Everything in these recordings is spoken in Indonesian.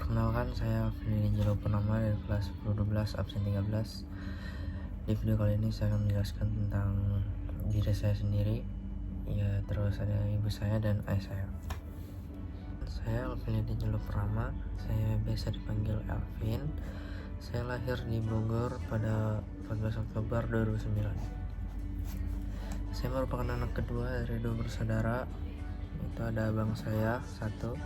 Perkenalkan, saya Freddy Jelo Purnama dari kelas 1012 absen 13. Di video kali ini saya akan menjelaskan tentang diri saya sendiri, ya terus ada ibu saya dan ayah saya. Saya Freddy Jelo Purnama, saya biasa dipanggil Elvin. Saya lahir di Bogor pada 14 Oktober 2009. Saya merupakan anak kedua dari dua bersaudara. Itu ada abang saya satu.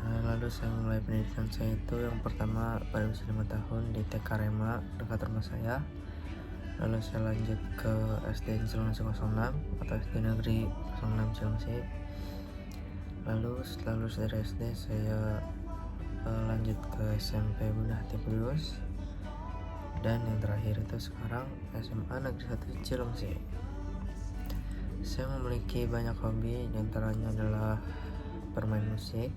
Lalu saya mulai pendidikan saya itu yang pertama pada usia 5 tahun di TK Rema dekat rumah saya. Lalu saya lanjut ke SD Cilengsi 06 atau SD Negeri 06 Cilengsi. Lalu setelah lulus dari SD saya lanjut ke SMP Bunda Hati Kudus, dan yang terakhir itu sekarang SMA Negeri 1 Cilengsi. Saya memiliki banyak hobi, diantaranya adalah bermain musik,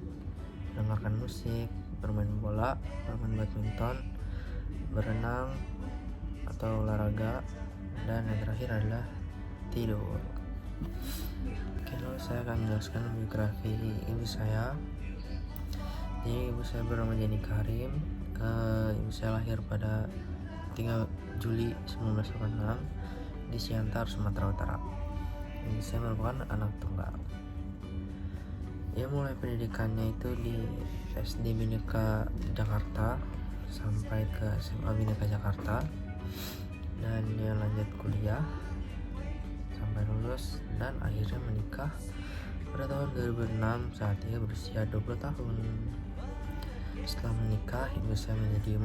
mendengarkan musik, bermain bola, bermain badminton, berenang atau olahraga, dan yang terakhir adalah tidur. Oke, lalu saya akan menjelaskan biografi ibu saya. Jadi ibu saya bernama Jenny Karim. Ibu saya lahir pada 3 Juli 1986 di Siantar, Sumatera Utara. Ibu saya merupakan anak tunggal. Ia mulai pendidikannya itu di SD Bhinneka Jakarta sampai ke SMA Bhinneka Jakarta, dan dia lanjut kuliah sampai lulus dan akhirnya menikah pada tahun 2006 saat ia berusia 20 tahun. Setelah menikah, ibu saya menjadi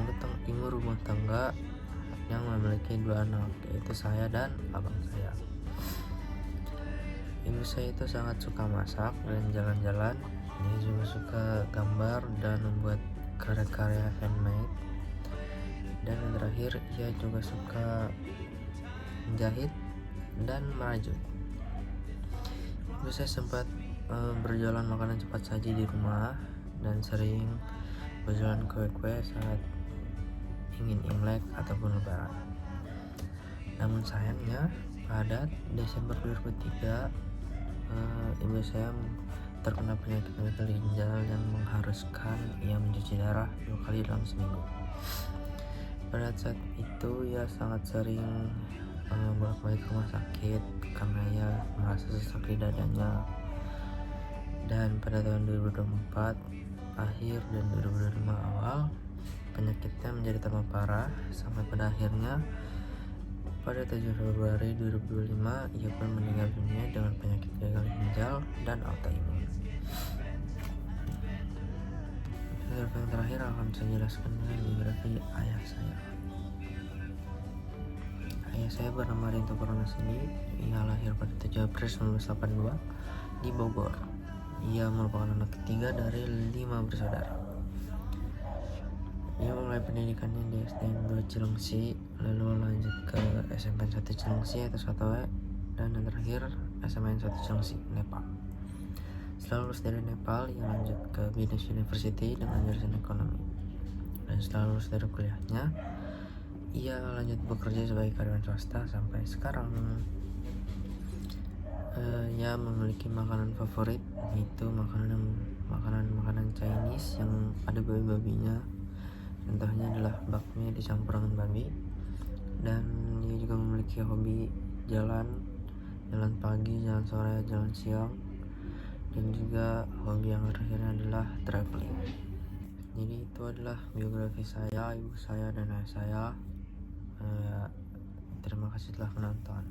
ibu rumah tangga yang memiliki 2 anak, yaitu saya dan abang saya. Ibu saya itu sangat suka masak dan jalan-jalan. Dia juga suka gambar dan membuat karya-karya handmade. Dan yang terakhir, ia juga suka menjahit dan merajut. Ibu saya sempat berjualan makanan cepat saji di rumah dan sering berjualan kue-kue saat ingin Imlek ataupun Lebaran. Namun sayangnya pada Desember 2003 ibu saya terkena penyakit gagal ginjal yang mengharuskan ia mencuci darah 2 kali dalam seminggu. Pada saat itu ia sangat sering bolak-balik ke rumah sakit karena ia merasa sesak di dadanya. Dan pada tahun 2024 akhir dan 2025 awal, penyakitnya menjadi tambah parah sampai pada akhirnya pada 7 Februari 2025 ia pun meninggal dunia dengan penyakit gagal ginjal dan autoimun. Biografi yang terakhir akan saya jelaskan dengan biografi ayah saya. Ayah saya bernama Rinto Purwanasidi. Ia lahir pada 7 April 1982 di Bogor. Ia merupakan anak ketiga dari 5 bersaudara. Ia mulai pendidikannya di SD 2 Cilengsi, lalu lanjut ke SMPN 1 Cilengsi atau 1W, dan yang terakhir SMN 1 Cilengsi, Nepal. Setelah lulus dari Nepal, ia lanjut ke Binus University dengan jurusan ekonomi. Dan setelah lulus dari kuliahnya, ia lanjut bekerja sebagai karyawan swasta sampai sekarang. Ia memiliki makanan favorit, yaitu makanan Chinese yang ada babi-babinya. Contohnya adalah bakmi dicampur dengan babi. Dan dia juga memiliki hobi jalan pagi, jalan sore, jalan siang. Dan juga hobi yang terakhirnya adalah traveling. Jadi itu adalah biografi saya, ibu saya, dan ayah saya. Terima kasih telah menonton.